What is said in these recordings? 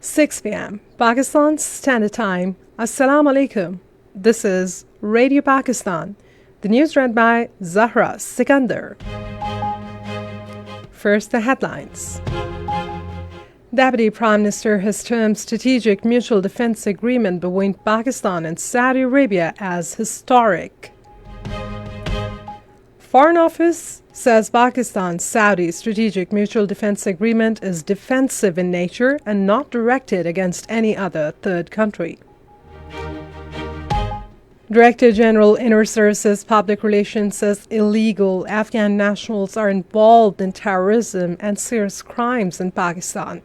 6 p.m. Pakistan Standard Time. Assalamu alaikum. This is Radio Pakistan. The news read by Zahra Sikandar. First, the headlines. Deputy Prime Minister has termed strategic mutual defense agreement between Pakistan and Saudi Arabia as historic. Foreign Office says Pakistan-Saudi strategic mutual defense agreement is defensive in nature and not directed against any other third country. Director General Inner Services Public Relations says illegal Afghan nationals are involved in terrorism and serious crimes in Pakistan.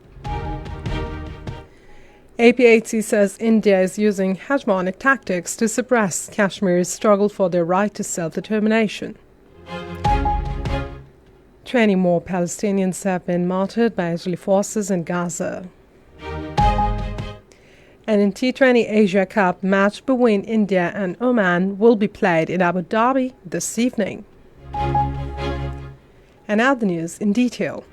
APHC says India is using hegemonic tactics to suppress Kashmir's struggle for their right to self-determination. 20 more Palestinians have been martyred by Israeli forces in Gaza. And in T20 Asia Cup, match between India and Oman will be played in Abu Dhabi this evening. And now the news in detail.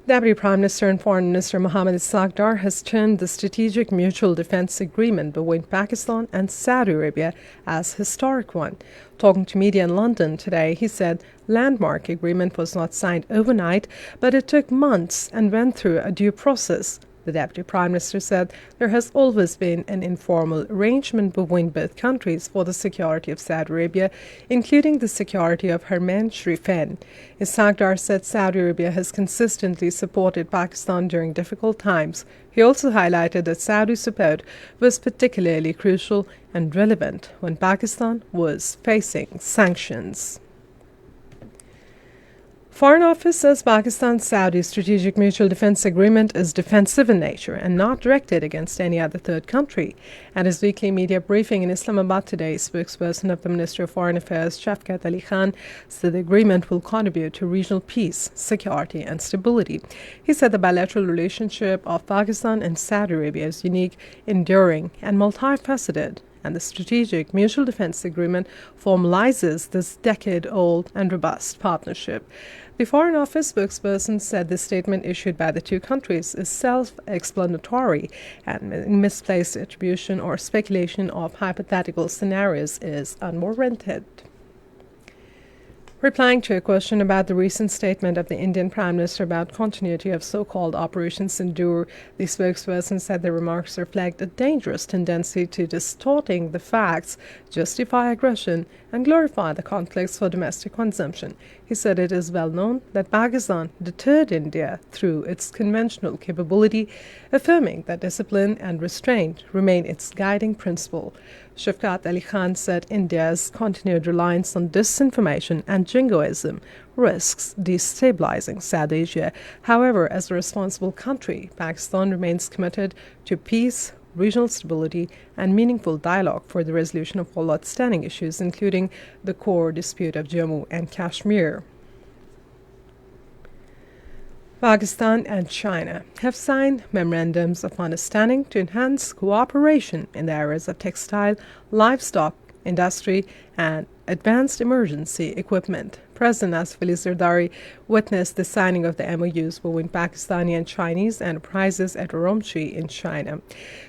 Deputy Prime Minister and Foreign Minister Mohammed Saqdar has termed the strategic mutual defense agreement between Pakistan and Saudi Arabia as historic one. Talking to media in London today, he said landmark agreement was not signed overnight, but it took months and went through a due process. The Deputy Prime Minister said there has always been an informal arrangement between both countries for the security of Saudi Arabia, including the security of Haramain Sharifain. Saqdar said Saudi Arabia has consistently supported Pakistan during difficult times. He also highlighted that Saudi support was particularly crucial and relevant when Pakistan was facing sanctions. Foreign Office says Pakistan-Saudi strategic mutual defense agreement is defensive in nature and not directed against any other third country. At his weekly media briefing in Islamabad today, spokesperson of the Ministry of Foreign Affairs, Shafkat Ali Khan, said the agreement will contribute to regional peace, security and stability. He said the bilateral relationship of Pakistan and Saudi Arabia is unique, enduring and multifaceted, and the Strategic Mutual Defense Agreement formalizes this decade-old and robust partnership. The Foreign Office spokesperson said the statement issued by the two countries is self-explanatory and misplaced attribution or speculation of hypothetical scenarios is unwarranted. Replying to a question about the recent statement of the Indian Prime Minister about continuity of so-called Operation Sindoor, the spokesperson said the remarks reflect a dangerous tendency to distorting the facts, justify aggression, and glorify the conflicts for domestic consumption. He said it is well known that Pakistan deterred India through its conventional capability, affirming that discipline and restraint remain its guiding principle. Shafkat Ali Khan said India's continued reliance on disinformation and jingoism risks destabilizing South Asia. However, as a responsible country, Pakistan remains committed to peace, regional stability, and meaningful dialogue for the resolution of all outstanding issues, including the core dispute of Jammu and Kashmir. Pakistan and China have signed memorandums of understanding to enhance cooperation in the areas of textile, livestock, industry, and advanced emergency equipment. President Asif Ali Zardari witnessed the signing of the MOUs between Pakistani and Chinese enterprises at Urumqi in China.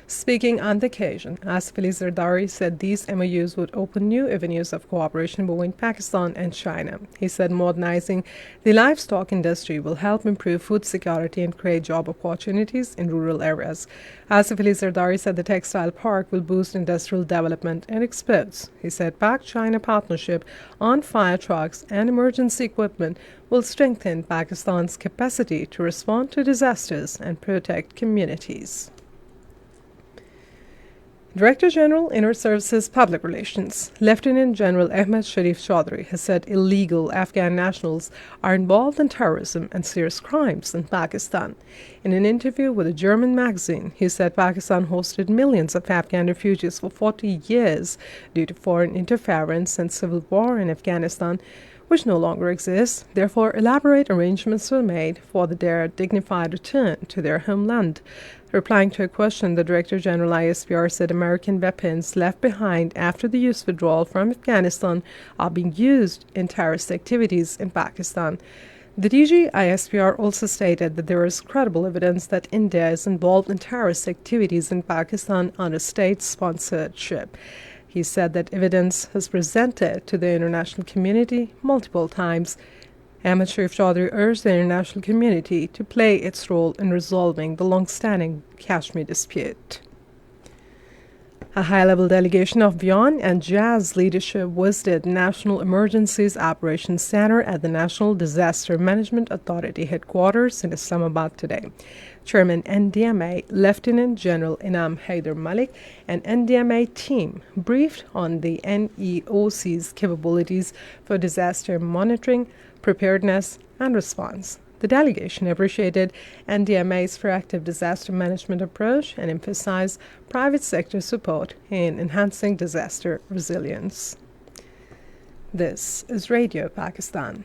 Speaking on the occasion, Asif Ali Zardari said these MOUs would open new avenues of cooperation between Pakistan and China. He said modernizing the livestock industry will help improve food security and create job opportunities in rural areas. Asif Ali Zardari said the textile park will boost industrial development and exports. He said Pak-China partnership on fire trucks and emergency equipment will strengthen Pakistan's capacity to respond to disasters and protect communities. Director General Inner Services Public Relations, Lieutenant General Ahmed Sharif Chaudhry, has said illegal Afghan nationals are involved in terrorism and serious crimes in Pakistan. In an interview with a German magazine, he said Pakistan hosted millions of Afghan refugees for 40 years due to foreign interference and civil war in Afghanistan, which no longer exists. Therefore, elaborate arrangements were made for their dignified return to their homeland. Replying to a question, the Director General ISPR said American weapons left behind after the U.S. withdrawal from Afghanistan are being used in terrorist activities in Pakistan. The DG ISPR also stated that there is credible evidence that India is involved in terrorist activities in Pakistan under state sponsorship. He said that evidence was presented to the international community multiple times. Ahmed Sharif Chaudhry urged the international community to play its role in resolving the long-standing Kashmir dispute. A high-level delegation of WION and Jazz leadership visited National Emergencies Operations Center at the National Disaster Management Authority headquarters in Islamabad today. Chairman NDMA Lieutenant General Inam Haider Malik and NDMA team briefed on the NEOC's capabilities for disaster monitoring, preparedness, and response. The delegation appreciated NDMA's proactive disaster management approach and emphasized private sector support in enhancing disaster resilience. This is Radio Pakistan.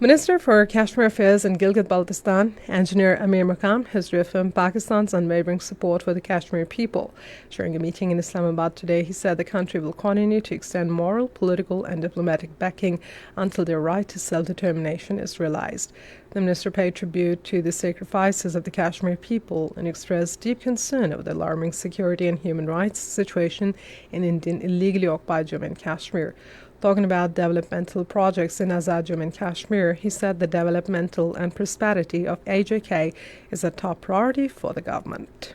Minister for Kashmir Affairs and Gilgit-Baltistan, Engineer Amir Maqam, has reaffirmed Pakistan's unwavering support for the Kashmir people. During a meeting in Islamabad today, he said the country will continue to extend moral, political, and diplomatic backing until their right to self-determination is realized. The minister paid tribute to the sacrifices of the Kashmir people and expressed deep concern over the alarming security and human rights situation in Indian illegally occupied Jammu and Kashmir. Talking about developmental projects in Azad Jammu and Kashmir, he said the developmental and prosperity of AJK is a top priority for the government.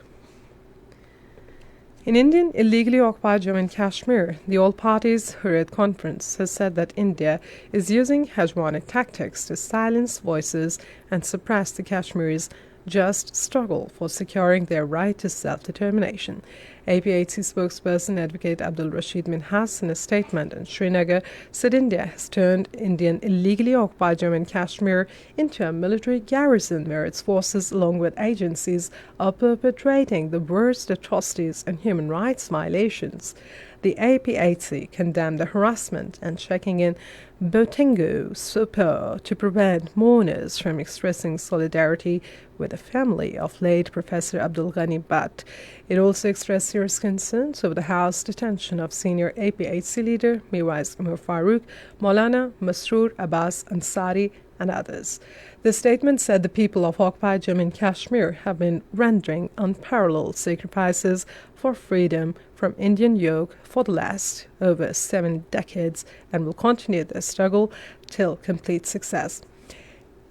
In Indian illegally occupied Jammu and Kashmir, the All Parties Hurriyat Conference has said that India is using hegemonic tactics to silence voices and suppress the Kashmiris' just struggle for securing their right to self-determination. APHC spokesperson Advocate Abdul Rashid Minhas, in a statement in Srinagar, said India has turned Indian illegally occupied Jammu and Kashmir into a military garrison where its forces, along with agencies, are perpetrating the worst atrocities and human rights violations. The APHC condemned the harassment and checking in Botingu Super to prevent mourners from expressing solidarity with the family of late Professor Abdul Ghani Bhatt. It also expressed serious concerns over the house detention of senior APHC leader Mirwais Umar Farooq, Maulana Masroor Abbas Ansari, and others. The statement said the people of occupied Jammu and Kashmir have been rendering unparalleled sacrifices for freedom from Indian yoke for the last over 7 decades and will continue their struggle till complete success.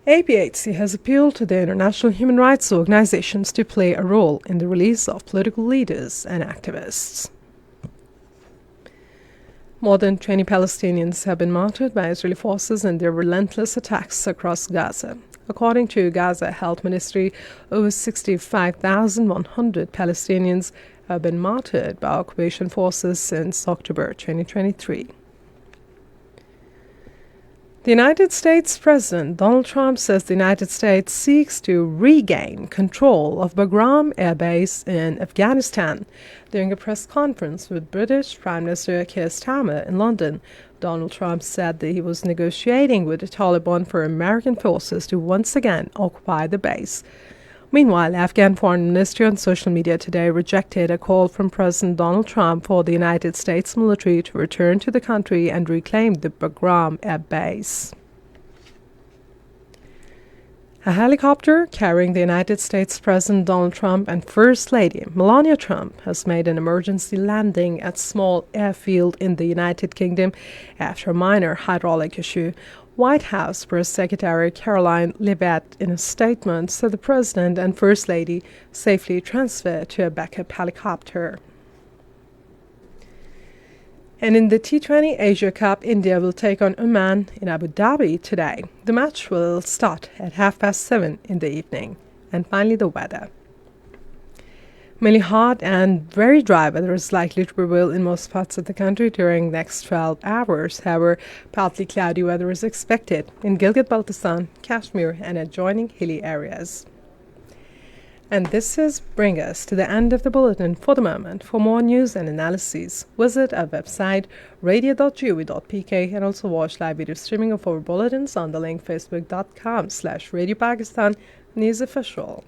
APHC has appealed to the international human rights organizations to play a role in the release of political leaders and activists. More than 20 Palestinians have been martyred by Israeli forces in their relentless attacks across Gaza. According to Gaza Health Ministry, over 65,100 Palestinians have been martyred by occupation forces since October 2023. The United States President Donald Trump says the United States seeks to regain control of Bagram Air Base in Afghanistan. During a press conference with British Prime Minister Keir Starmer in London, Donald Trump said that he was negotiating with the Taliban for American forces to once again occupy the base. Meanwhile, Afghan Foreign Ministry on social media today rejected a call from President Donald Trump for the United States military to return to the country and reclaim the Bagram Air Base. A helicopter carrying the United States President Donald Trump and First Lady Melania Trump has made an emergency landing at small airfield in the United Kingdom after a minor hydraulic issue. White House Press Secretary Caroline Leavitt, in a statement, said the President and First Lady safely transferred to a backup helicopter. And in the T20 Asia Cup, India will take on Oman in Abu Dhabi today. The match will start at 7:30 in the evening. And finally, the weather. Mainly hot and very dry weather is likely to prevail in most parts of the country during the next 12 hours. However, partly cloudy weather is expected in Gilgit-Baltistan, Kashmir, and adjoining hilly areas. And this is bring us to the end of the bulletin for the moment. For more news and analyses, visit our website radio.gov.pk and also watch live video streaming of our bulletins on the link facebook.com/Radio Pakistan News Official.